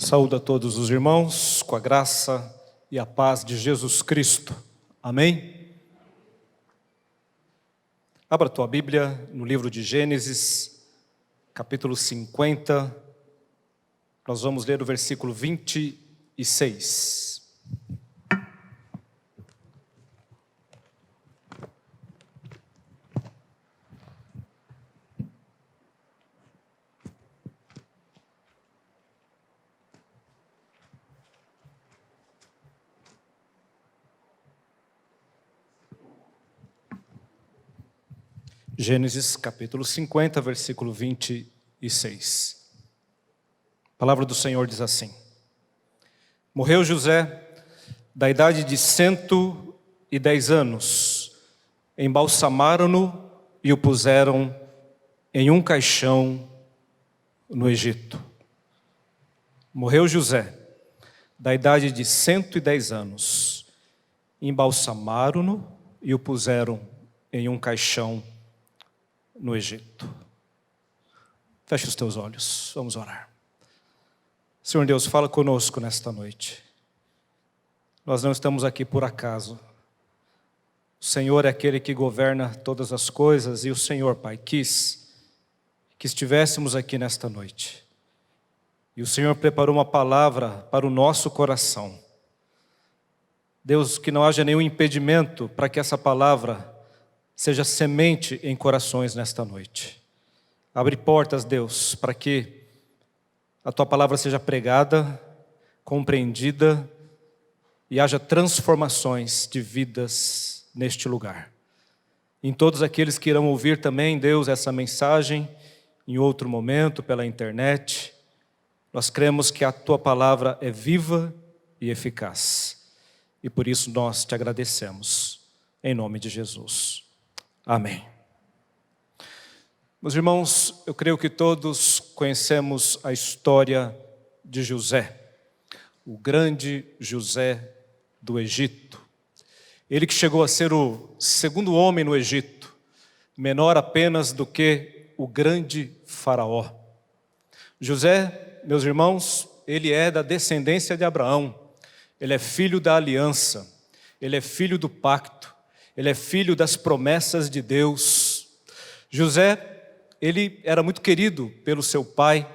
Saúdo a todos os irmãos com a graça e a paz de Jesus Cristo. Amém? Abra a tua Bíblia no livro de Gênesis, capítulo 50. Nós vamos ler o versículo 26. Gênesis capítulo 50, versículo 26. A palavra do Senhor diz assim: Morreu José, da idade de 110 anos, embalsamaram-no e o puseram em um caixão no Egito. Morreu José, da idade de 110 anos, embalsamaram-no e o puseram em um caixão no Egito. Feche os teus olhos, vamos orar. Senhor Deus, fala conosco nesta noite. Nós não estamos aqui por acaso. O Senhor é aquele que governa todas as coisas e o Senhor, Pai, quis que estivéssemos aqui nesta noite. E o Senhor preparou uma palavra para o nosso coração. Deus, que não haja nenhum impedimento para que essa palavra seja semente em corações nesta noite. Abre portas, Deus, para que a Tua palavra seja pregada, compreendida e haja transformações de vidas neste lugar. Em todos aqueles que irão ouvir também, Deus, essa mensagem em outro momento, pela internet, nós cremos que a Tua palavra é viva e eficaz. E por isso nós Te agradecemos, em nome de Jesus. Amém. Meus irmãos, eu creio que todos conhecemos a história de José, o grande José do Egito. Ele que chegou a ser o segundo homem no Egito, menor apenas do que o grande faraó. José, meus irmãos, ele é da descendência de Abraão, ele é filho da aliança, ele é filho do pacto, ele é filho das promessas de Deus. José, ele era muito querido pelo seu pai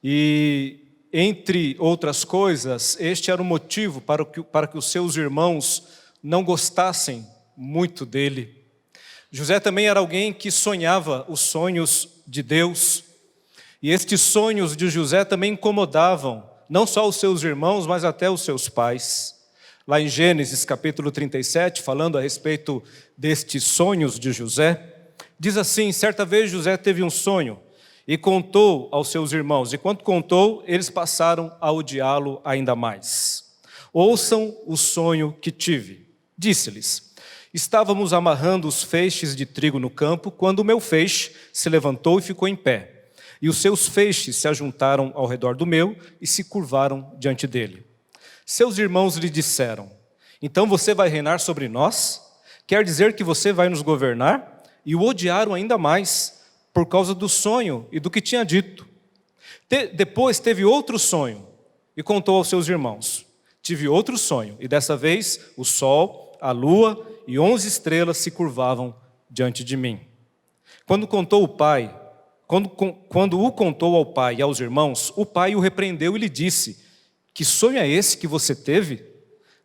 e, entre outras coisas, este era o motivo para que os seus irmãos não gostassem muito dele. José também era alguém que sonhava os sonhos de Deus e estes sonhos de José também incomodavam não só os seus irmãos, mas até os seus pais. Lá em Gênesis capítulo 37, falando a respeito destes sonhos de José, diz assim: certa vez José teve um sonho e contou aos seus irmãos, e quando contou, eles passaram a odiá-lo ainda mais. Ouçam o sonho que tive. Disse-lhes: estávamos amarrando os feixes de trigo no campo, quando o meu feixe se levantou e ficou em pé, e os seus feixes se ajuntaram ao redor do meu e se curvaram diante dele. Seus irmãos lhe disseram: então você vai reinar sobre nós? Quer dizer que você vai nos governar? E o odiaram ainda mais por causa do sonho e do que tinha dito. Depois teve outro sonho e contou aos seus irmãos: tive outro sonho, e dessa vez o sol, a lua e 11 estrelas se curvavam diante de mim. Quando o contou ao pai e aos irmãos, o pai o repreendeu e lhe disse: que sonho é esse que você teve?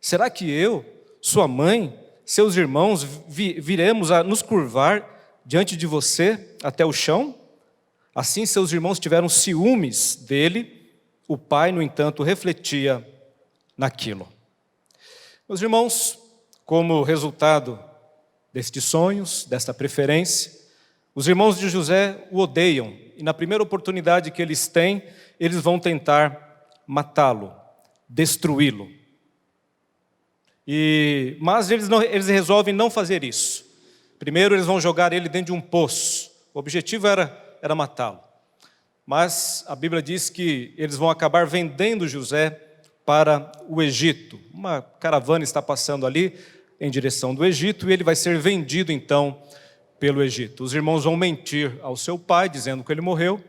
Será que eu, sua mãe, seus irmãos, viremos a nos curvar diante de você até o chão? Assim seus irmãos tiveram ciúmes dele. O pai, no entanto, refletia naquilo. Meus irmãos, como resultado destes sonhos, desta preferência, os irmãos de José o odeiam. E na primeira oportunidade que eles têm, eles vão tentar matá-lo, destruí-lo. Mas eles resolvem não fazer isso. Primeiro eles vão jogar ele dentro de um poço. O objetivo era matá-lo. Mas a Bíblia diz que eles vão acabar vendendo José para o Egito. Uma caravana está passando ali em direção do Egito e ele vai ser vendido então pelo Egito. Os irmãos vão mentir ao seu pai, dizendo que ele morreu.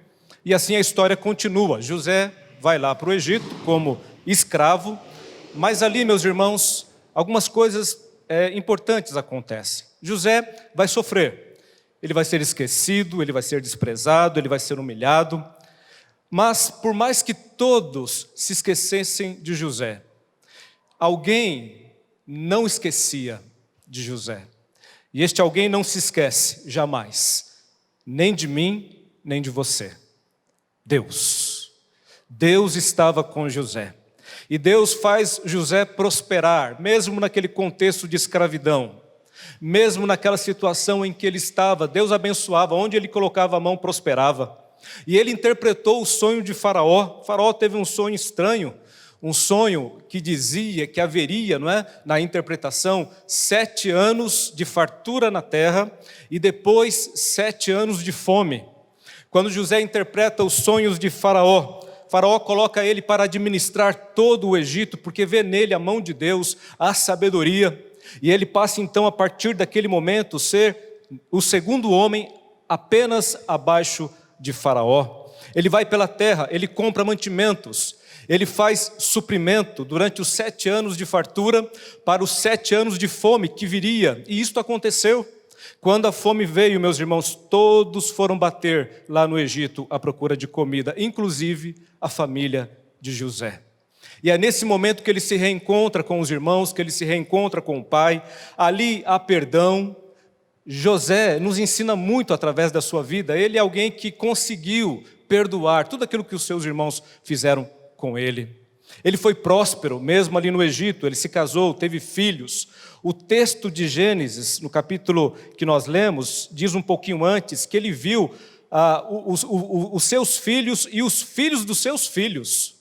E assim a história continua. José vai lá para o Egito como escravo, mas ali, meus irmãos, algumas coisas importantes acontecem. José vai sofrer, ele vai ser esquecido, ele vai ser desprezado, ele vai ser humilhado, mas por mais que todos se esquecessem de José, alguém não esquecia de José. E este alguém não se esquece jamais, nem de mim, nem de você. Deus. Deus estava com José. E Deus faz José prosperar, mesmo naquele contexto de escravidão. Mesmo naquela situação em que ele estava, Deus abençoava, onde ele colocava a mão prosperava. E ele interpretou o sonho de Faraó. Faraó teve um sonho estranho, um sonho que dizia que haveria, não é, na interpretação, 7 anos de fartura na terra e depois 7 anos de fome. Quando José interpreta os sonhos de Faraó, Faraó coloca ele para administrar todo o Egito, porque vê nele a mão de Deus, a sabedoria, e ele passa então a partir daquele momento ser o segundo homem apenas abaixo de Faraó. Ele vai pela terra, ele compra mantimentos, ele faz suprimento durante os 7 anos de fartura para os 7 anos de fome que viria, e isto aconteceu. Quando a fome veio, meus irmãos, todos foram bater lá no Egito à procura de comida, inclusive a família de José. E é nesse momento que ele se reencontra com os irmãos, que ele se reencontra com o pai, ali há perdão. José nos ensina muito através da sua vida, ele é alguém que conseguiu perdoar tudo aquilo que os seus irmãos fizeram com ele. Ele foi próspero, mesmo ali no Egito, ele se casou, teve filhos. O texto de Gênesis, no capítulo que nós lemos, diz um pouquinho antes que ele viu os seus filhos e os filhos dos seus filhos.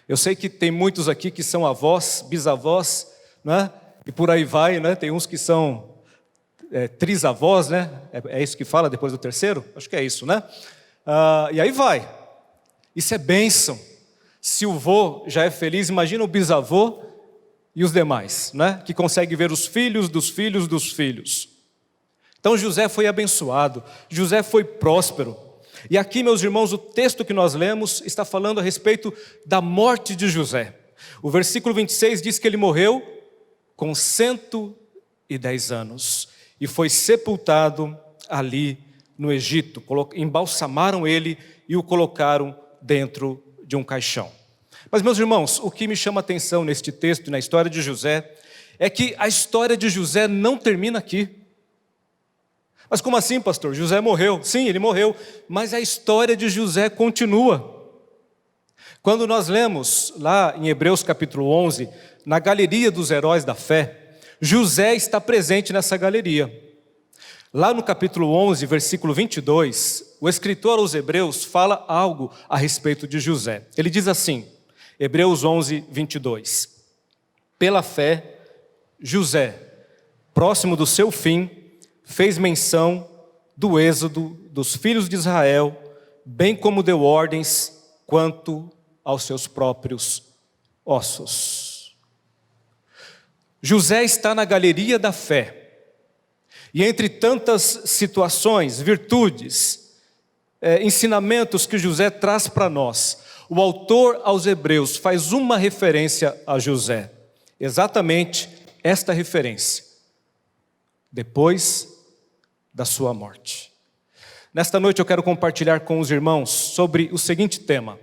Eu sei que tem muitos aqui que são avós, bisavós, né? E por aí vai, né? Tem uns que são trisavós, né? É isso que fala depois do terceiro? Acho que é isso, né? E aí vai. Isso é bênção. Se o vô já é feliz, imagina o bisavô e os demais, né? Que consegue ver os filhos dos filhos dos filhos. Então José foi abençoado, José foi próspero. E aqui, meus irmãos, o texto que nós lemos está falando a respeito da morte de José. O versículo 26 diz que ele morreu com 110 anos e foi sepultado ali no Egito. Embalsamaram ele e o colocaram dentro de um caixão. Mas, meus irmãos, o que me chama a atenção neste texto e na história de José é que a história de José não termina aqui. Mas como assim, pastor? José morreu. Sim, ele morreu, mas a história de José continua. Quando nós lemos lá em Hebreus capítulo 11, na galeria dos heróis da fé, José está presente nessa galeria. Lá no capítulo 11, versículo 22, o escritor aos Hebreus fala algo a respeito de José. Ele diz assim, Hebreus 11, 22. Pela fé, José, próximo do seu fim, fez menção do êxodo dos filhos de Israel, bem como deu ordens quanto aos seus próprios ossos. José está na galeria da fé, e entre tantas situações, virtudes, ensinamentos que José traz para nós, o autor aos Hebreus faz uma referência a José, exatamente esta referência, depois da sua morte. Nesta noite eu quero compartilhar com os irmãos sobre o seguinte tema,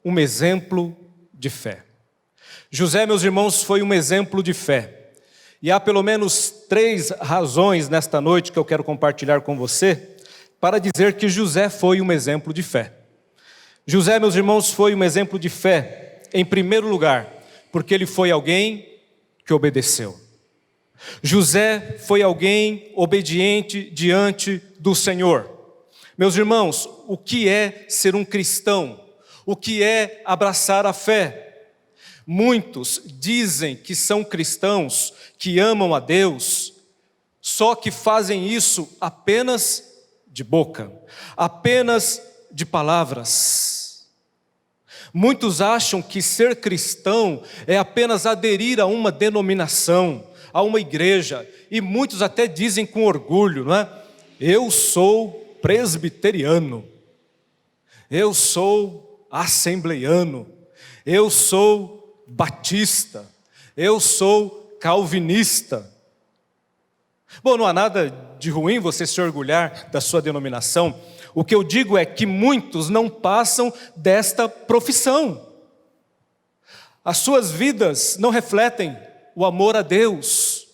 um exemplo de fé. José, meus irmãos, foi um exemplo de fé. E há pelo menos 3 razões nesta noite que eu quero compartilhar com você para dizer que José foi um exemplo de fé. José, meus irmãos, foi um exemplo de fé, em primeiro lugar, porque ele foi alguém que obedeceu. José foi alguém obediente diante do Senhor. Meus irmãos, o que é ser um cristão? O que é abraçar a fé? Muitos dizem que são cristãos, que amam a Deus, só que fazem isso apenas de boca, apenas de palavras. Muitos acham que ser cristão é apenas aderir a uma denominação, a uma igreja, e muitos até dizem com orgulho, não é? Eu sou presbiteriano, eu sou assembleiano, eu sou batista, eu sou calvinista. Bom, não há nada de ruim você se orgulhar da sua denominação. O que eu digo é que muitos não passam desta profissão. As suas vidas não refletem o amor a Deus,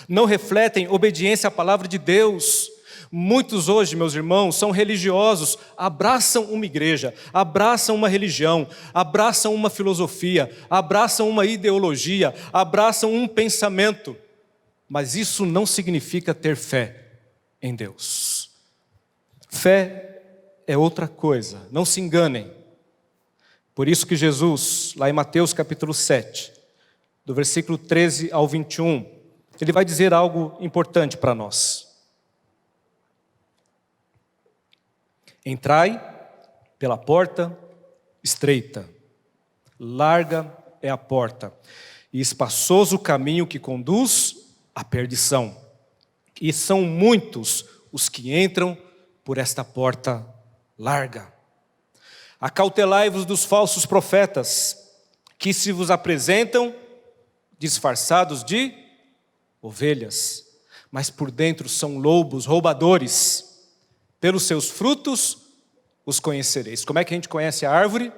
não refletem obediência à palavra de Deus. Muitos hoje, meus irmãos, são religiosos, abraçam uma igreja, abraçam uma religião, abraçam uma filosofia, abraçam uma ideologia, abraçam um pensamento, mas isso não significa ter fé em Deus. Fé é outra coisa, não se enganem. Por isso que Jesus, lá em Mateus capítulo 7, do versículo 13 ao 21, ele vai dizer algo importante para nós. Entrai pela porta estreita, larga é a porta, e espaçoso o caminho que conduz à perdição. E são muitos os que entram por esta porta larga. Acautelai-vos dos falsos profetas, que se vos apresentam disfarçados de ovelhas, mas por dentro são lobos, roubadores. Pelos seus frutos os conhecereis. Como é que a gente conhece a árvore?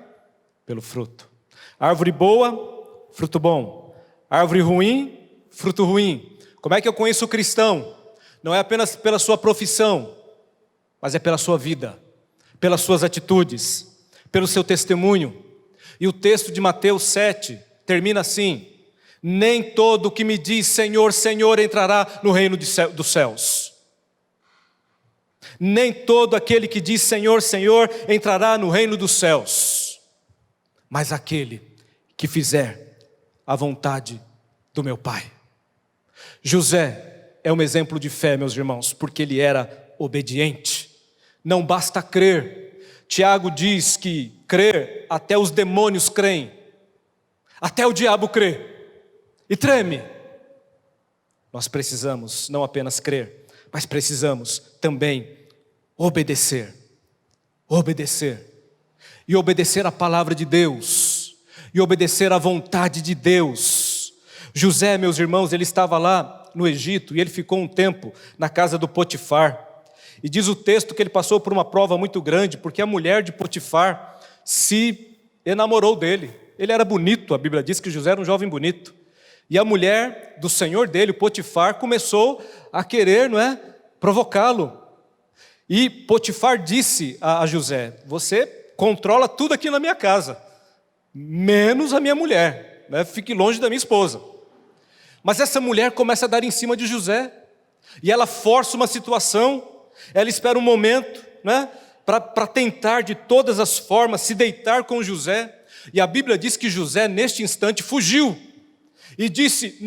Pelo fruto. Árvore boa, fruto bom. Árvore ruim, fruto ruim. Como é que eu conheço o cristão? Não é apenas pela sua profissão, mas é pela sua vida, pelas suas atitudes, pelo seu testemunho. E o texto de Mateus 7 termina assim: nem todo o que me diz Senhor, Senhor entrará no reino dos céus. Nem todo aquele que diz Senhor, Senhor entrará no reino dos céus, mas aquele que fizer a vontade do meu Pai. José é um exemplo de fé, meus irmãos, porque ele era obediente. Não basta crer. Tiago diz que crer, até os demônios creem, até o diabo crê e treme. Nós precisamos não apenas crer, mas precisamos também obedecer. E obedecer a palavra de Deus, e obedecer à vontade de Deus. José, meus irmãos, ele estava lá no Egito, e ele ficou um tempo na casa do Potifar. E diz o texto que ele passou por uma prova muito grande, porque a mulher de Potifar se enamorou dele. Ele era bonito, a Bíblia diz que José era um jovem bonito. E a mulher do senhor dele, Potifar, começou a querer, provocá-lo. E Potifar disse a José: você controla tudo aqui na minha casa, menos a minha mulher, fique longe da minha esposa. Mas essa mulher começa a dar em cima de José, e ela força uma situação, ela espera um momento, para tentar de todas as formas se deitar com José. E a Bíblia diz que José neste instante fugiu, e disse: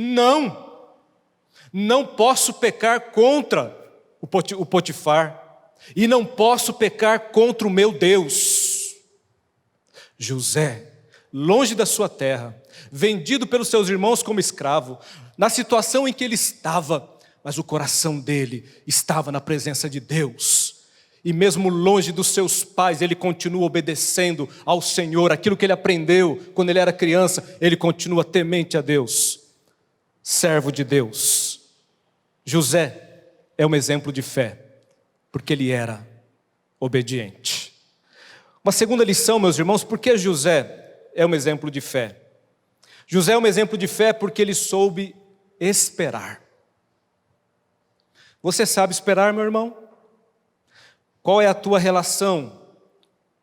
não posso pecar contra o Potifar, e não posso pecar contra o meu Deus. José, longe da sua terra, vendido pelos seus irmãos como escravo, na situação em que ele estava, mas o coração dele estava na presença de Deus. E mesmo longe dos seus pais, ele continua obedecendo ao Senhor, aquilo que ele aprendeu quando ele era criança, ele continua temente a Deus, servo de Deus. José é um exemplo de fé, porque ele era obediente. Uma segunda lição, meus irmãos, por que José é um exemplo de fé? José é um exemplo de fé porque ele soube esperar. Você sabe esperar, meu irmão? Qual é a tua relação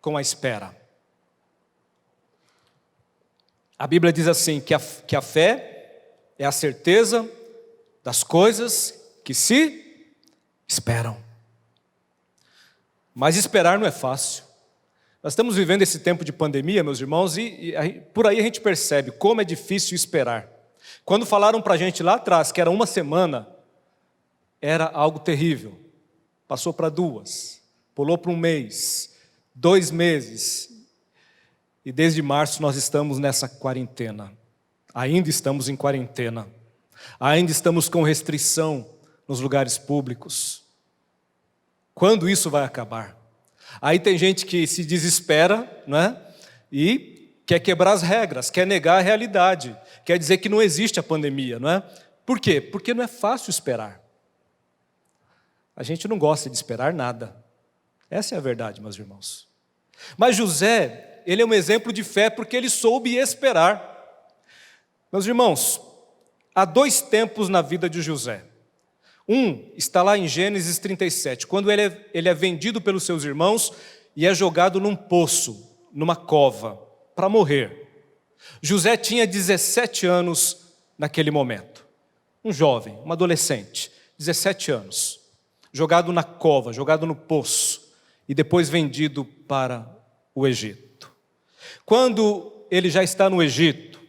com a espera? A Bíblia diz assim, que a fé é a certeza das coisas que se esperam. Mas esperar não é fácil. Nós estamos vivendo esse tempo de pandemia, meus irmãos, e por aí a gente percebe como é difícil esperar. Quando falaram para a gente lá atrás que era uma semana, era algo terrível. Passou para 2, pulou para 1 mês, 2 meses. E desde março nós estamos nessa quarentena. Ainda estamos em quarentena. Ainda estamos com restrição nos lugares públicos. Quando isso vai acabar? Aí tem gente que se desespera, e quer quebrar as regras, quer negar a realidade, quer dizer que não existe a pandemia, não é? Por quê? Porque não é fácil esperar. A gente não gosta de esperar nada. Essa é a verdade, meus irmãos. Mas José, ele é um exemplo de fé porque ele soube esperar. Meus irmãos, há dois tempos na vida de José. Um está lá em Gênesis 37, quando ele é vendido pelos seus irmãos e é jogado num poço, numa cova, para morrer. José tinha 17 anos naquele momento. Um jovem, um adolescente, 17 anos, jogado na cova, jogado no poço e depois vendido para o Egito. Quando ele já está no Egito,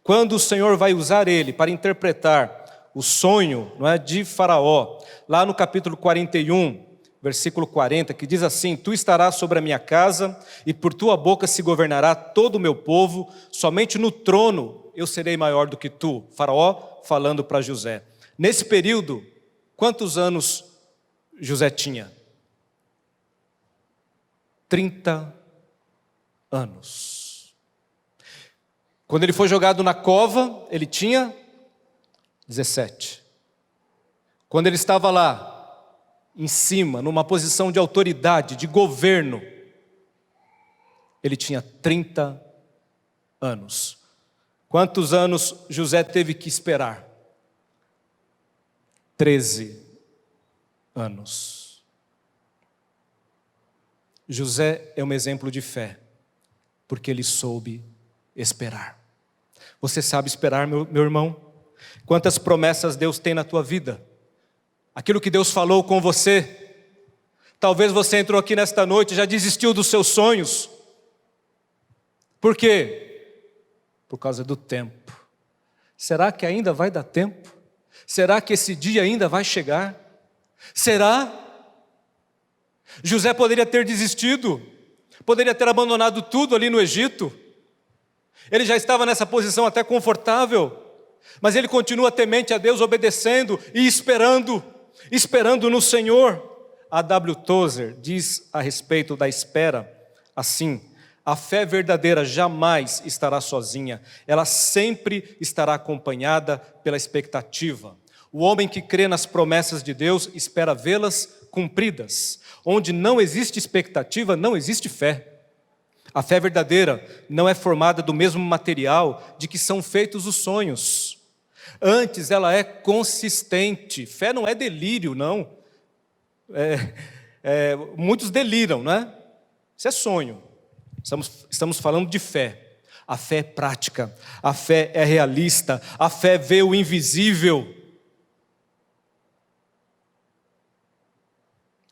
quando o Senhor vai usar ele para interpretar o sonho, não é, de Faraó, lá no capítulo 41, versículo 40, que diz assim: Tu estarás sobre a minha casa, e por tua boca se governará todo o meu povo, somente no trono eu serei maior do que tu. Faraó falando para José. Nesse período, quantos anos José tinha? 30 anos. Quando ele foi jogado na cova, ele tinha 17. Quando ele estava lá, em cima, numa posição de autoridade, de governo, ele tinha 30 anos. Quantos anos José teve que esperar? 13 anos. José é um exemplo de fé, porque ele soube esperar. Você sabe esperar, meu irmão? Quantas promessas Deus tem na tua vida? Aquilo que Deus falou com você. Talvez você entrou aqui nesta noite e já desistiu dos seus sonhos. Por quê? Por causa do tempo. Será que ainda vai dar tempo? Será que esse dia ainda vai chegar? Será? José poderia ter desistido, poderia ter abandonado tudo ali no Egito. Ele já estava nessa posição até confortável, mas ele continua temente a Deus, obedecendo e esperando no Senhor. A W. Tozer diz a respeito da espera assim: a fé verdadeira jamais estará sozinha, ela sempre estará acompanhada pela expectativa. O homem que crê nas promessas de Deus espera vê-las cumpridas. Onde não existe expectativa, não existe fé. A fé verdadeira não é formada do mesmo material de que são feitos os sonhos. Antes, ela é consistente. Fé não é delírio, não. Muitos deliram, não é? Isso é sonho. Estamos falando de fé. A fé é prática, a fé é realista, a fé vê o invisível.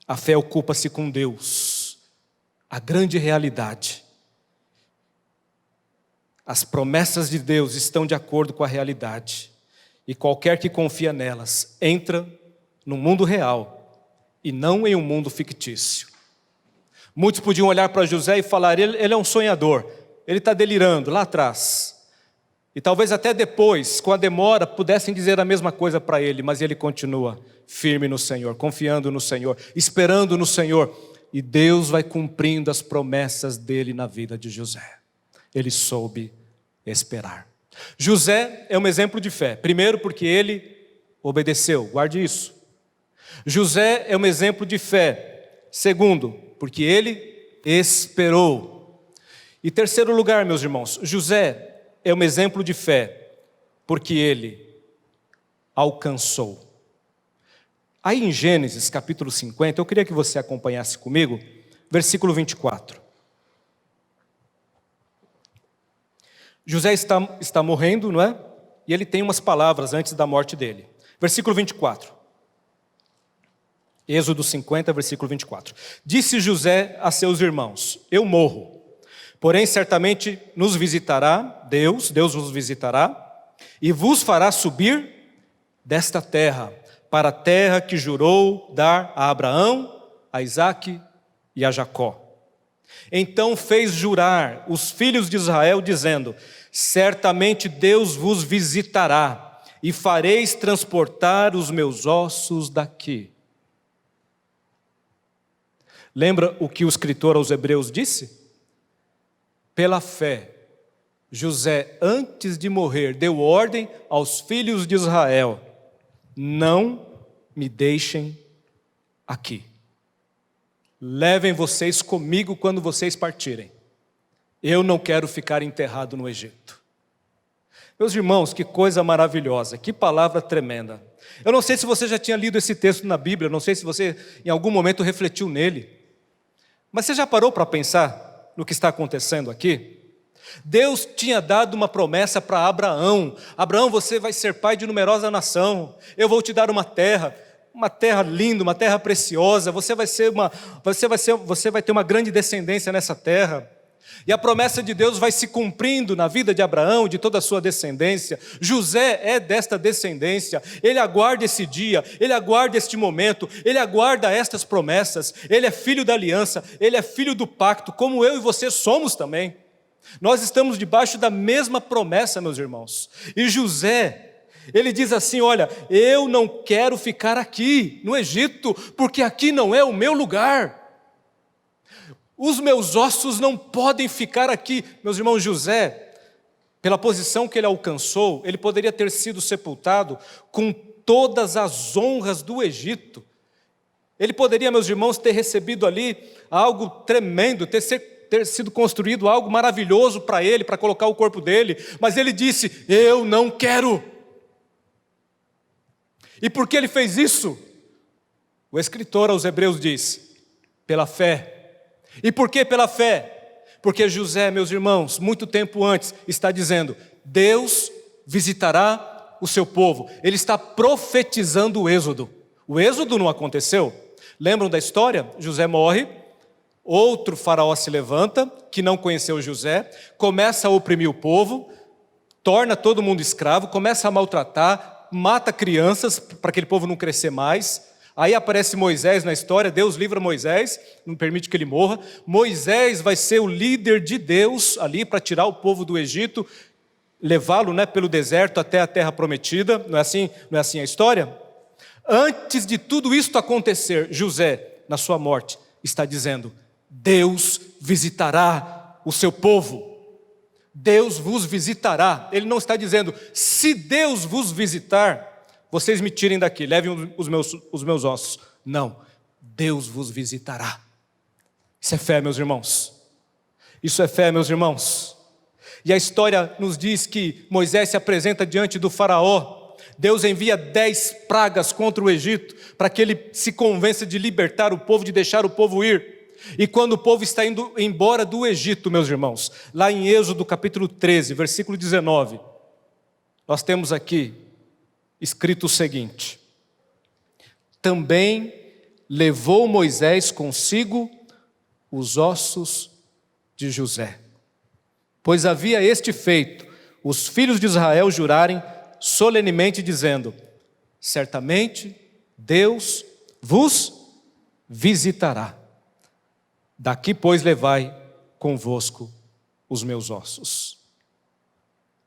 A fé ocupa-se com Deus, a grande realidade. As promessas de Deus estão de acordo com a realidade. E qualquer que confia nelas entra no mundo real e não em um mundo fictício. Muitos podiam olhar para José e falar: ele é um sonhador, ele está delirando lá atrás. E talvez até depois, com a demora, pudessem dizer a mesma coisa para ele, mas ele continua firme no Senhor, confiando no Senhor, esperando no Senhor. E Deus vai cumprindo as promessas dele na vida de José. Ele soube esperar. José é um exemplo de fé. Primeiro, porque ele obedeceu, guarde isso. José é um exemplo de fé. Segundo, porque ele esperou. E terceiro lugar, meus irmãos, José é um exemplo de fé, porque ele alcançou. Aí em Gênesis capítulo 50, eu queria que você acompanhasse comigo, versículo 24. José está morrendo, não é? E ele tem umas palavras antes da morte dele. Versículo 24. Êxodo 50, versículo 24. Disse José a seus irmãos: eu morro, porém certamente nos visitará, Deus vos visitará, e vos fará subir desta terra, para a terra que jurou dar a Abraão, a Isaque e a Jacó. Então fez jurar os filhos de Israel, dizendo: certamente Deus vos visitará, e fareis transportar os meus ossos daqui. Lembra o que o escritor aos Hebreus disse? Pela fé, José, antes de morrer, deu ordem aos filhos de Israel: não me deixem aqui. Levem vocês comigo quando vocês partirem. Eu não quero ficar enterrado no Egito. Meus irmãos, que coisa maravilhosa, que palavra tremenda. Eu não sei se você já tinha lido esse texto na Bíblia, não sei se você em algum momento refletiu nele. Mas você já parou para pensar no que está acontecendo aqui? Deus tinha dado uma promessa para Abraão: Abraão, você vai ser pai de numerosa nação, eu vou te dar uma terra linda, uma terra preciosa, você vai ter uma grande descendência nessa terra. E a promessa de Deus vai se cumprindo na vida de Abraão, de toda a sua descendência. José é desta descendência, ele aguarda esse dia, ele aguarda este momento, ele aguarda estas promessas, ele é filho da aliança, ele é filho do pacto, como eu e você somos também. Nós estamos debaixo da mesma promessa, meus irmãos. E José, ele diz assim: olha, eu não quero ficar aqui no Egito, porque aqui não é o meu lugar. Os meus ossos não podem ficar aqui. Meus irmãos, José, pela posição que ele alcançou, ele poderia ter sido sepultado com todas as honras do Egito. Ele poderia, meus irmãos, ter recebido ali algo tremendo, ter sido construído algo maravilhoso para ele, para colocar o corpo dele. Mas ele disse: eu não quero. E por que ele fez isso? O escritor aos Hebreus diz: pela fé. E por que pela fé? Porque José, meus irmãos, muito tempo antes, está dizendo: Deus visitará o seu povo. Ele está profetizando o êxodo. O êxodo não aconteceu. Lembram da história? José morre, outro faraó se levanta, que não conheceu José, começa a oprimir o povo, torna todo mundo escravo, começa a maltratar, mata crianças para aquele povo não crescer mais. Aí aparece Moisés na história, Deus livra Moisés, não permite que ele morra. Moisés vai ser o líder de Deus ali para tirar o povo do Egito, levá-lo, pelo deserto até a terra prometida. Não é assim a história? Antes de tudo isso acontecer, José, na sua morte, está dizendo: Deus visitará o seu povo. Deus vos visitará. Ele não está dizendo: se Deus vos visitar, vocês me tirem daqui, levem os meus ossos. Não, Deus vos visitará. Isso é fé, meus irmãos. Isso é fé, meus irmãos. E a história nos diz que Moisés se apresenta diante do faraó. Deus envia 10 pragas contra o Egito, para que ele se convença de libertar o povo, de deixar o povo ir. E quando o povo está indo embora do Egito, meus irmãos, lá em Êxodo capítulo 13, versículo 19, nós temos aqui escrito o seguinte: também levou Moisés consigo os ossos de José, pois havia este feito os filhos de Israel jurarem solenemente, dizendo: certamente Deus vos visitará. Daqui, pois, levai convosco os meus ossos.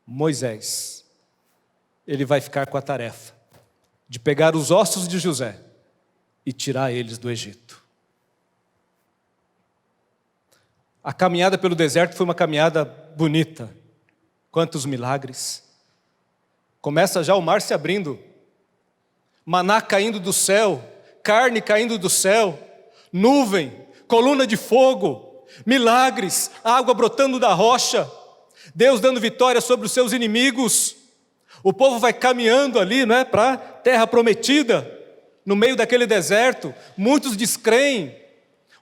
Moisés, ele vai ficar com a tarefa de pegar os ossos de José e tirar eles do Egito. A caminhada pelo deserto foi uma caminhada bonita. Quantos milagres. Começa já o mar se abrindo, maná caindo do céu, carne caindo do céu, nuvem, coluna de fogo, milagres, água brotando da rocha, Deus dando vitória sobre os seus inimigos. O povo vai caminhando ali, para a terra prometida, no meio daquele deserto. Muitos descreem,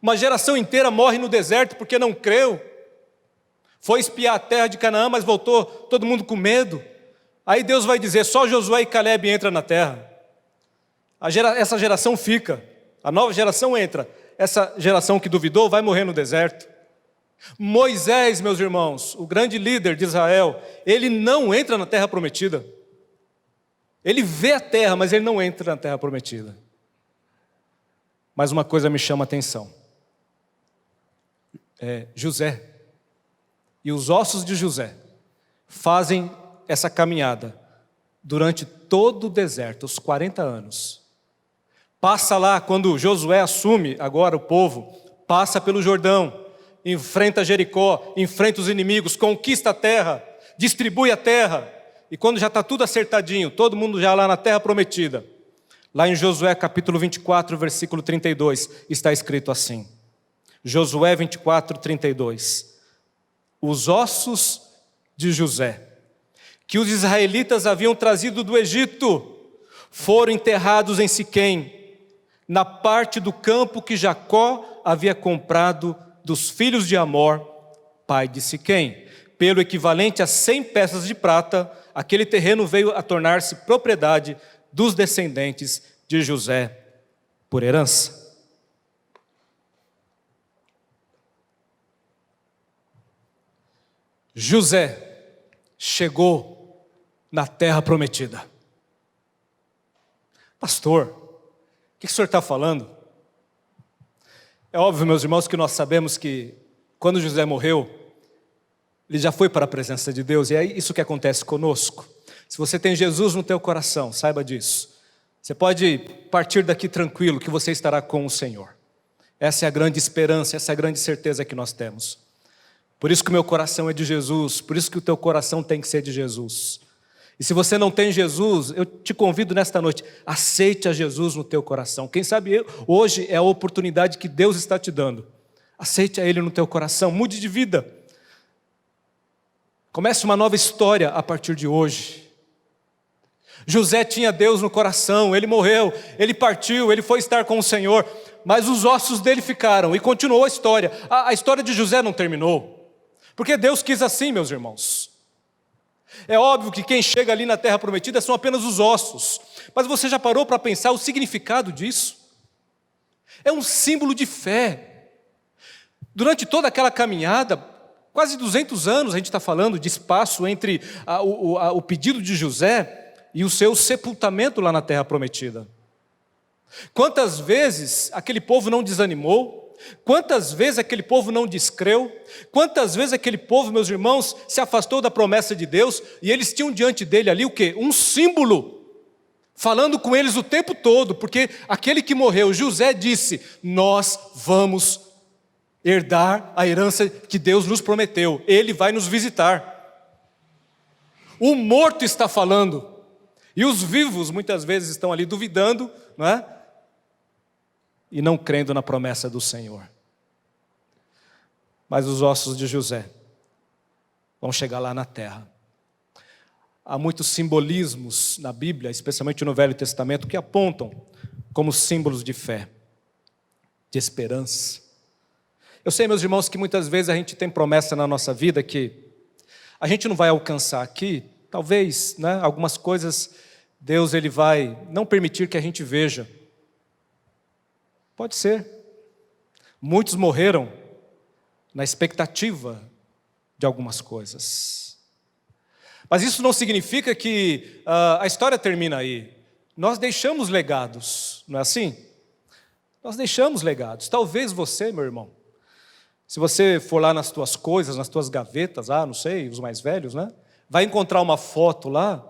uma geração inteira morre no deserto porque não creu. Foi espiar a terra de Canaã, mas voltou todo mundo com medo. Aí Deus vai dizer: só Josué e Caleb entram na terra. Essa geração fica, a nova geração entra. Essa geração que duvidou vai morrer no deserto. Moisés, meus irmãos, o grande líder de Israel, ele não entra na terra prometida. Ele vê a terra, mas ele não entra na terra prometida. Mas uma coisa me chama a atenção. José e os ossos de José fazem essa caminhada durante todo o deserto, os 40 anos. Passa lá, quando Josué assume agora o povo, passa pelo Jordão, enfrenta Jericó, enfrenta os inimigos, conquista a terra, distribui a terra. E quando já está tudo acertadinho, todo mundo já lá na terra prometida, lá em Josué capítulo 24, versículo 32, está escrito assim. Josué 24, 32. Os ossos de José, que os israelitas haviam trazido do Egito, foram enterrados em Siquém, na parte do campo que Jacó havia comprado dos filhos de Amor, pai de Siquém. Pelo equivalente a 100 peças de prata, aquele terreno veio a tornar-se propriedade dos descendentes de José por herança. José chegou na terra prometida. Pastor, o que o senhor está falando? É óbvio, meus irmãos, que nós sabemos que quando José morreu, ele já foi para a presença de Deus, e é isso que acontece conosco. Se você tem Jesus no teu coração, saiba disso. Você pode partir daqui tranquilo, que você estará com o Senhor. Essa é a grande esperança, essa é a grande certeza que nós temos. Por isso que o meu coração é de Jesus, por isso que o teu coração tem que ser de Jesus. E se você não tem Jesus, eu te convido nesta noite, aceite a Jesus no teu coração. Quem sabe hoje é a oportunidade que Deus está te dando. Aceite a Ele no teu coração, mude de vida. Comece uma nova história a partir de hoje. José tinha Deus no coração, ele morreu, ele partiu, ele foi estar com o Senhor, mas os ossos dele ficaram e continuou a história. A história de José não terminou, porque Deus quis assim, meus irmãos. É óbvio que quem chega ali na terra prometida são apenas os ossos, mas você já parou para pensar o significado disso? É um símbolo de fé. Durante toda aquela caminhada, quase 200 anos a gente está falando de espaço entre o pedido de José e o seu sepultamento lá na terra prometida. Quantas vezes aquele povo não desanimou? Quantas vezes aquele povo não descreu? Quantas vezes aquele povo, meus irmãos, se afastou da promessa de Deus e eles tinham diante dele ali o quê? Um símbolo, falando com eles o tempo todo, porque aquele que morreu, José, disse: nós vamos herdar a herança que Deus nos prometeu, Ele vai nos visitar. O morto está falando, e os vivos muitas vezes estão ali duvidando, não é? E não crendo na promessa do Senhor. Mas os ossos de José vão chegar lá na terra. Há muitos simbolismos na Bíblia, especialmente no Velho Testamento, que apontam como símbolos de fé, de esperança. Eu sei, meus irmãos, que muitas vezes a gente tem promessa na nossa vida que a gente não vai alcançar aqui, talvez, né, algumas coisas Deus ele vai não permitir que a gente veja. Pode ser. Muitos morreram na expectativa de algumas coisas. Mas isso não significa que a história termina aí. Nós deixamos legados, não é assim? Nós deixamos legados. Talvez você, meu irmão, se você for lá nas tuas coisas, nas tuas gavetas, não sei, os mais velhos, né? Vai encontrar uma foto lá.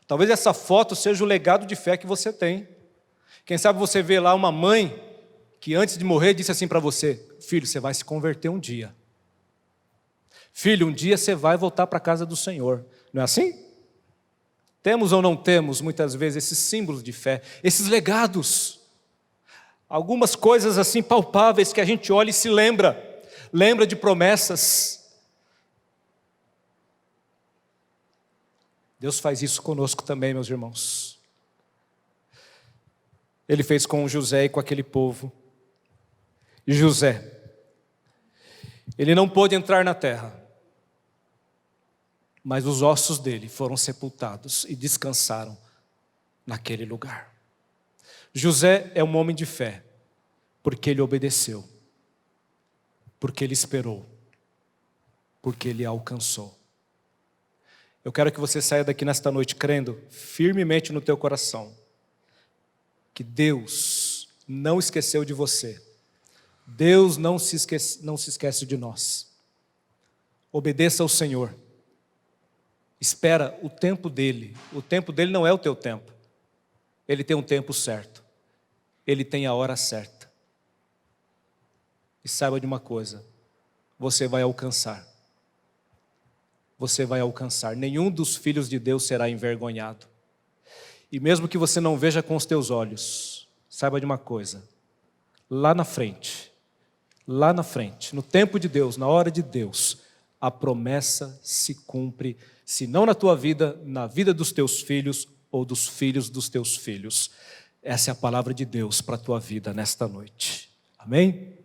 Talvez essa foto seja o legado de fé que você tem. Quem sabe você vê lá uma mãe que antes de morrer disse assim para você: filho, você vai se converter um dia. Filho, um dia você vai voltar para a casa do Senhor. Não é assim? Temos ou não temos, muitas vezes, esses símbolos de fé, esses legados. Algumas coisas assim palpáveis que a gente olha e se lembra de promessas. Deus faz isso conosco também, meus irmãos. Ele fez com José e com aquele povo. E José, ele não pôde entrar na terra, mas os ossos dele foram sepultados e descansaram naquele lugar. José é um homem de fé, porque ele obedeceu, porque ele esperou, porque ele alcançou. Eu quero que você saia daqui nesta noite crendo firmemente no teu coração que Deus não esqueceu de você. Deus não se esquece de nós. Obedeça ao Senhor. Espera o tempo dele. O tempo dele não é o teu tempo. Ele tem um tempo certo. Ele tem a hora certa. E saiba de uma coisa: você vai alcançar. Você vai alcançar. Nenhum dos filhos de Deus será envergonhado. E mesmo que você não veja com os teus olhos, saiba de uma coisa: lá na frente, no tempo de Deus, na hora de Deus, a promessa se cumpre, se não na tua vida, na vida dos teus filhos ou dos filhos dos teus filhos. Essa é a palavra de Deus para a tua vida nesta noite. Amém?